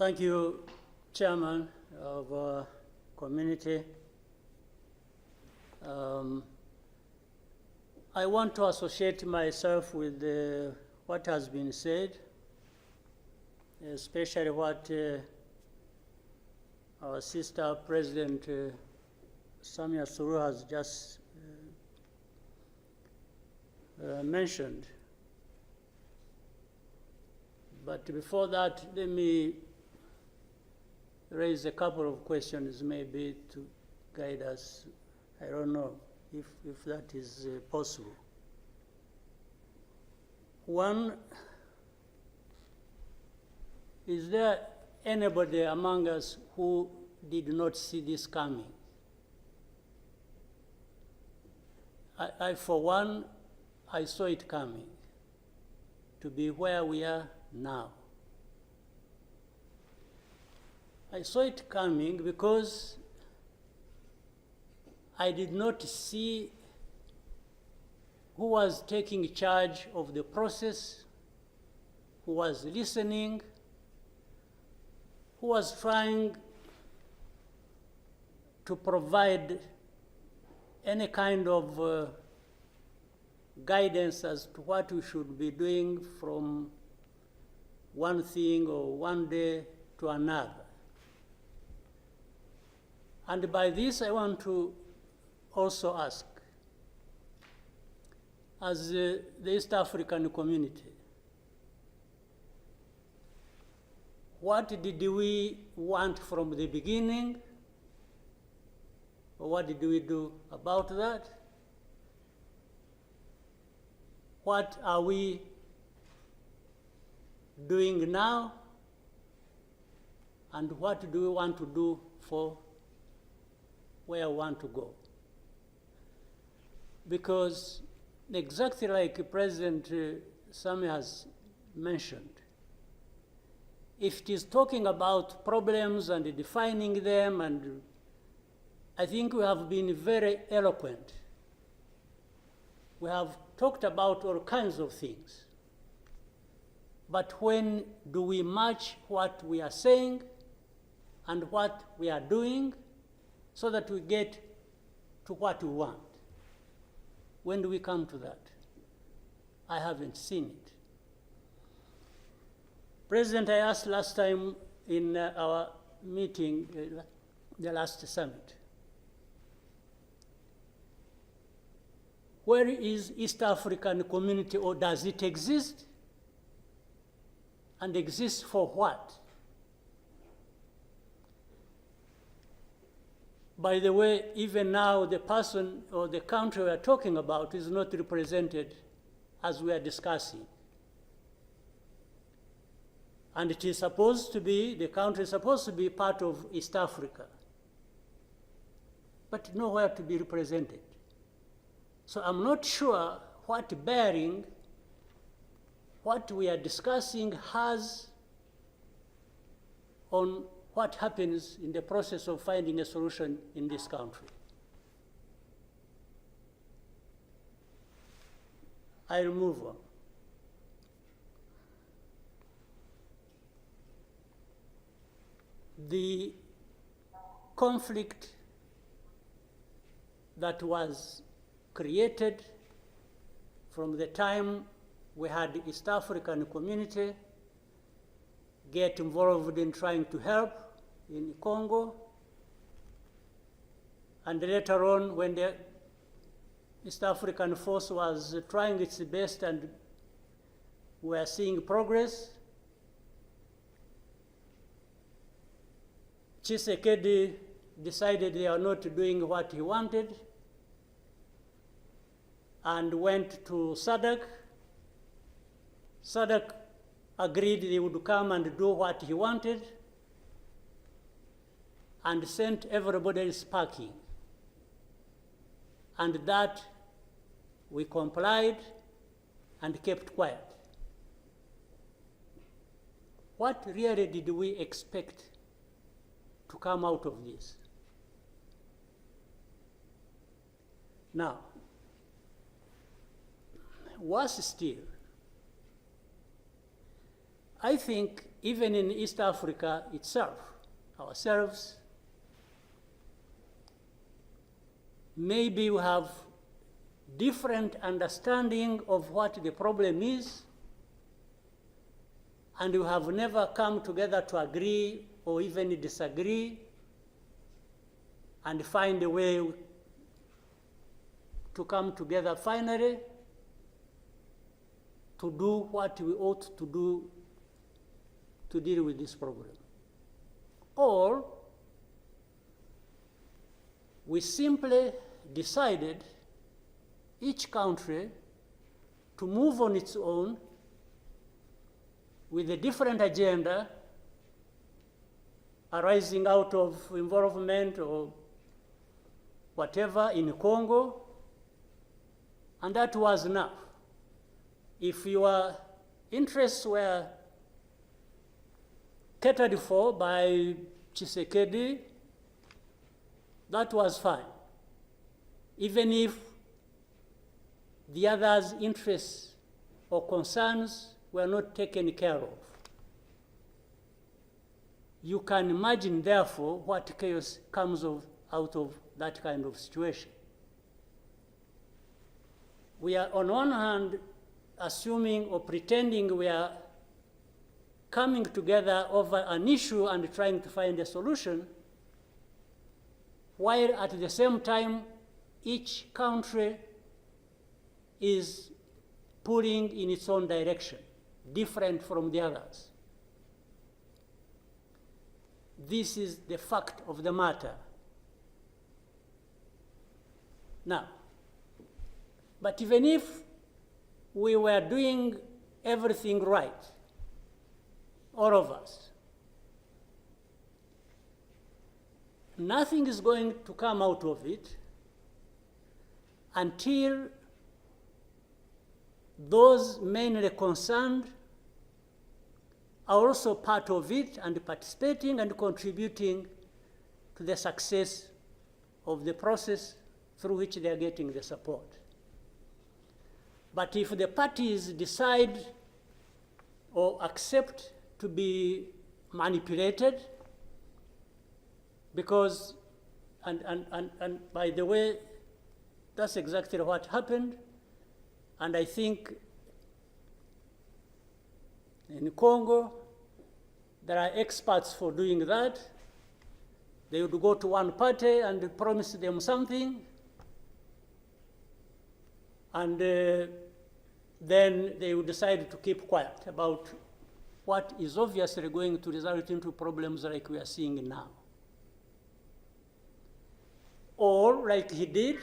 Thank you, Chairman of Community. I want to associate myself with what has been said, especially what our sister President Samia Suluhu has just mentioned. But before that, let me raise a couple of questions maybe to guide us. I don't know if that is possible. One, is there anybody among us who did not see this coming? I for one, I saw it coming to be where we are now. I saw it coming because I did not see who was taking charge of the process, who was listening, who was trying to provide any kind of guidance as to what we should be doing from one thing or one day to another. And by this, I want to also ask, as the East African community, what did we want from the beginning? Or what did we do about that? What are we doing now? And what do we want to do for where we want to go? Because exactly like President Sami has mentioned, if it is talking about problems and defining them, and I think we have been very eloquent. We have talked about all kinds of things. But when do we match what we are saying and what we are doing so that we get to what we want? When do we come to that? I haven't seen it. President, I asked last time in our meeting, the last summit, where is East African community, or does it exist? And exist for what? By the way, even now, the person or the country we are talking about is not represented as we are discussing. And it is supposed to be, the country is supposed to be part of East Africa, but nowhere to be represented. So I'm not sure what bearing what we are discussing has on what happens in the process of finding a solution in this country. I'll move on. The conflict that was created from the time we had the East African community get involved in trying to help in Congo, and later on when the East African force was trying its best and we are seeing progress, Tshisekedi decided they are not doing what he wanted and went to SADC. SADC agreed they would come and do what he wanted and sent everybody packing. And that we complied and kept quiet. What really did we expect to come out of this? Now, worse still, I think even in East Africa itself, ourselves, maybe we have different understanding of what the problem is, and we have never come together to agree or even disagree and find a way to come together finally to do what we ought to do to deal with this problem. Or we simply decided, each country, to move on its own with a different agenda arising out of involvement or whatever in Congo, and that was enough. If your interests were catered for by Tshisekedi, that was fine, even if the others' interests or concerns were not taken care of. You can imagine, therefore, what chaos comes out of that kind of situation. We are, on one hand, assuming or pretending we are coming together over an issue and trying to find a solution, while at the same time, each country is pulling in its own direction, different from the others. This is the fact of the matter. Now, but even if we were doing everything right, all of us, nothing is going to come out of it until those mainly concerned are also part of it and participating and contributing to the success of the process through which they are getting the support. But if the parties decide or accept to be manipulated, because, and by the way, that's exactly what happened, and I think in Congo, there are experts for doing that. They would go to one party and promise them something, and then they would decide to keep quiet about what is obviously going to result into problems like we are seeing now. Or, like he did,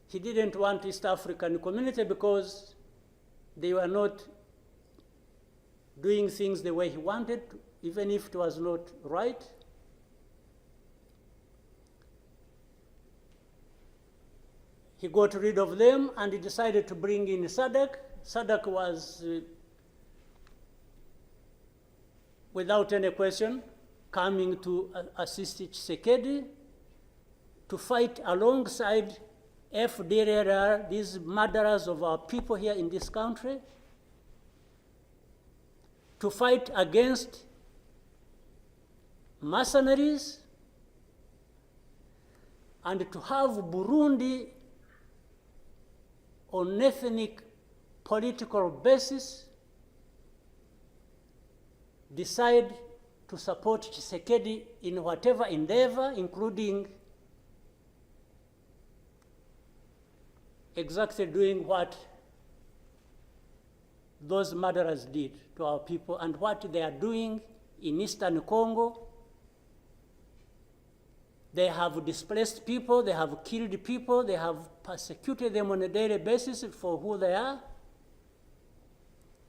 he didn't want East African community because they were not doing things the way he wanted, even if it was not right. He got rid of them and he decided to bring in SADC. SADC was, without any question, coming to assist Tshisekedi to fight alongside FDLR, these murderers of our people here in this country, to fight against mercenaries, and to have Burundi on ethnic political basis decide to support Tshisekedi in whatever endeavor, including exactly doing what those murderers did to our people and what they are doing in Eastern Congo. They have displaced people, they have killed people, they have persecuted them on a daily basis for who they are.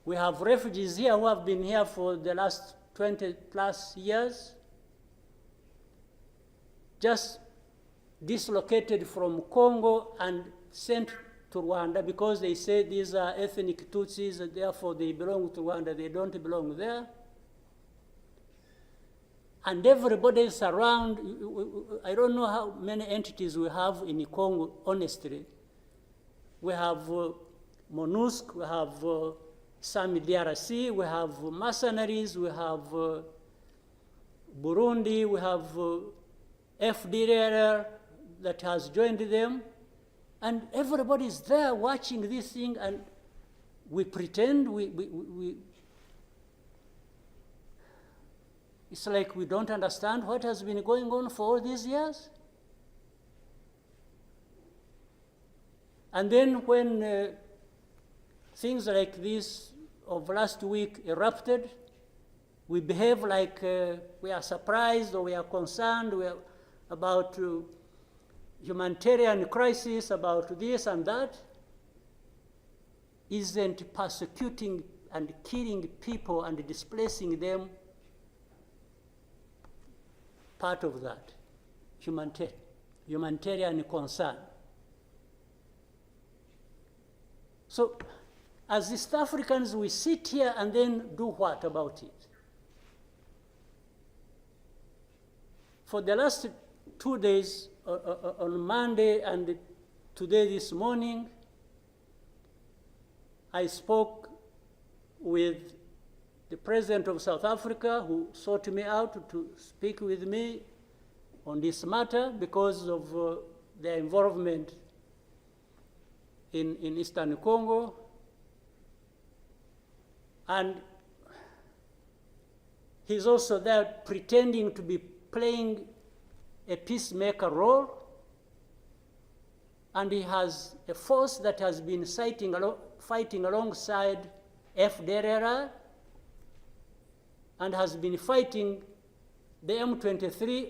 We have refugees here who have been here for the last 20 plus years, just dislocated from Congo and sent to Rwanda because they say these are ethnic Tutsis, and therefore they belong to Rwanda, they don't belong there. And everybody is around. I don't know how many entities we have in Congo, honestly. We have MONUSC, we have some DRC, we have mercenaries, we have Burundi, we have FDLR that has joined them, and everybody is there watching this thing, and we pretend it's like we don't understand what has been going on for all these years. And then when things like this of last week erupted, we behave like we are surprised or we are concerned about humanitarian crisis, about this and that. Isn't persecuting and killing people and displacing them part of that humanitarian concern? So as East Africans, we sit here and then do what about it? For the last 2 days, on Monday and today this morning, I spoke with the President of South Africa, who sought me out to speak with me on this matter because of their involvement in Eastern Congo. And he's also there pretending to be playing a peacemaker role. And he has a force that has been fighting alongside FDLR and has been fighting the M23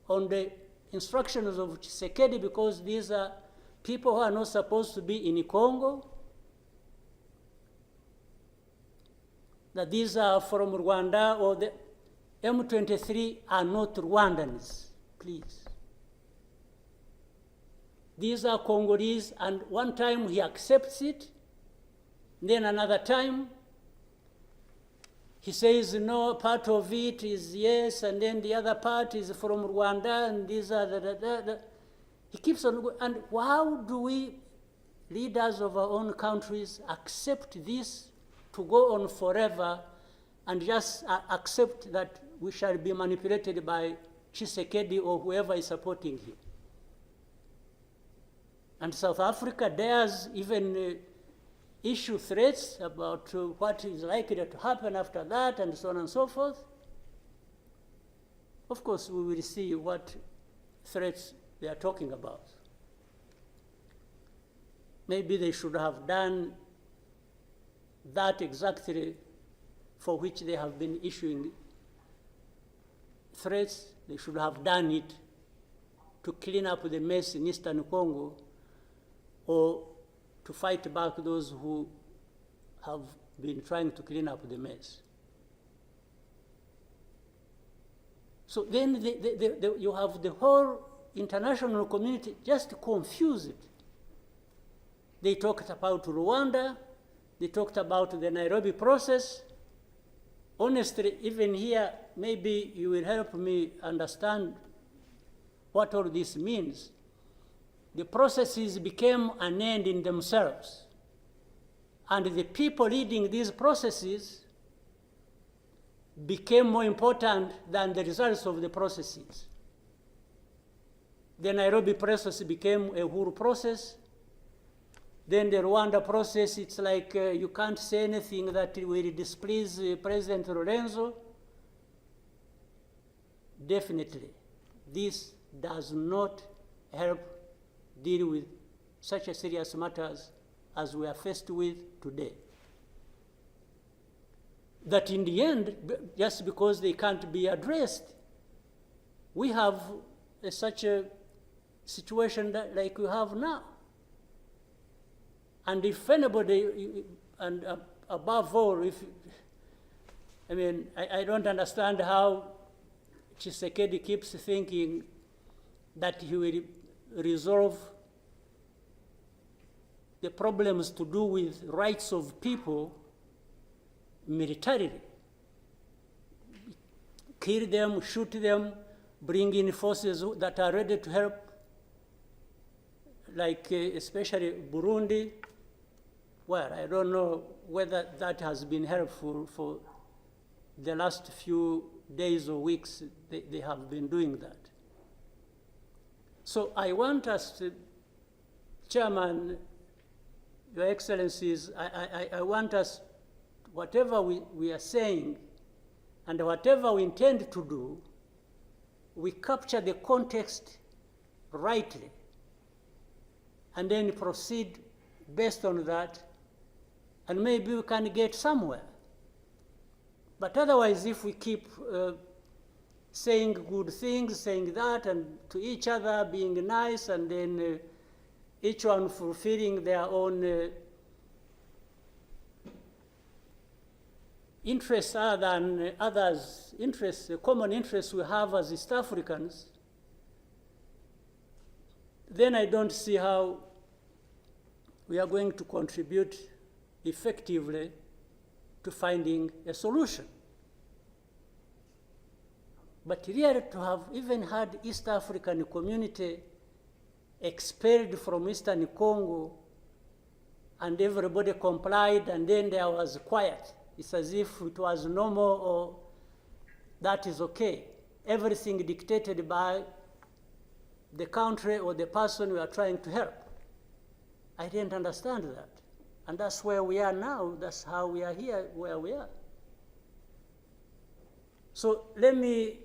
on the instructions of Tshisekedi, because these are people who are not supposed to be in Congo, that these are from Rwanda, or the M23 are not Rwandans, please. These are Congolese, and one time he accepts it, then another time he says no, part of it is yes, and then the other part is from Rwanda, and these are He keeps on going. And how do we, leaders of our own countries, accept this to go on forever and just accept that we shall be manipulated by Tshisekedi or whoever is supporting him? And South Africa dares even issue threats about what is likely to happen after that, and so on and so forth. Of course, we will see what threats they are talking about. Maybe they should have done that exactly for which they have been issuing threats. They should have done it to clean up the mess in Eastern Congo, or to fight back those who have been trying to clean up the mess. So then you have the whole international community just confused. They talked about Rwanda, they talked about the Nairobi process. Honestly, even here, maybe you will help me understand what all this means. The processes became an end in themselves. And the people leading these processes became more important than the results of the processes. The Nairobi process became a Uhuru process. Then the Rwanda process, it's like you can't say anything that will displease President Lorenzo. Definitely, this does not help deal with such a serious matters as we are faced with today. That in the end, just because they can't be addressed, we have such a situation like we have now. And if anybody, and above all, I don't understand how Tshisekedi keeps thinking that he will resolve the problems to do with rights of people militarily. Kill them, shoot them, bring in forces that are ready to help, like especially Burundi, where I don't know whether that has been helpful for the last few days or weeks. They have been doing that. So I want us to, Chairman, Your Excellencies, I want us, whatever we are saying and whatever we intend to do, we capture the context rightly and then proceed based on that, and maybe we can get somewhere. But otherwise, if we keep saying good things, saying that, and to each other, being nice, and then each one fulfilling their own interests other than others' interests, the common interests we have as East Africans, then I don't see how we are going to contribute effectively to finding a solution. But really, to have even had East African community expelled from Eastern Congo and everybody complied and then there was quiet, it's as if it was normal or that is okay. Everything dictated by the country or the person we are trying to help. I didn't understand that. And that's where we are now. That's how we are here, where we are. So let me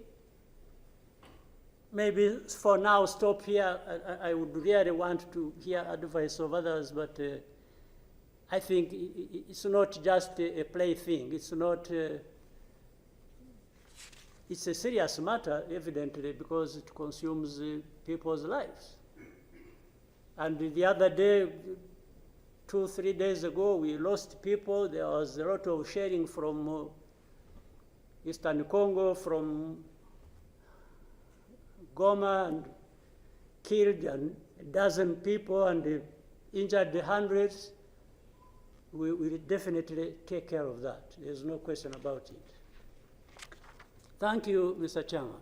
maybe for now stop here. I would really want to hear advice of others, but I think it's not just a plaything. It's not, it's a serious matter, evidently, because it consumes people's lives. And the other day, 2-3 days ago, we lost people. There was a lot of sharing from Eastern Congo, from Goma, and killed and a dozen people and injured hundreds. We will definitely take care of that. There's no question about it. Thank you, Mr. Chairman.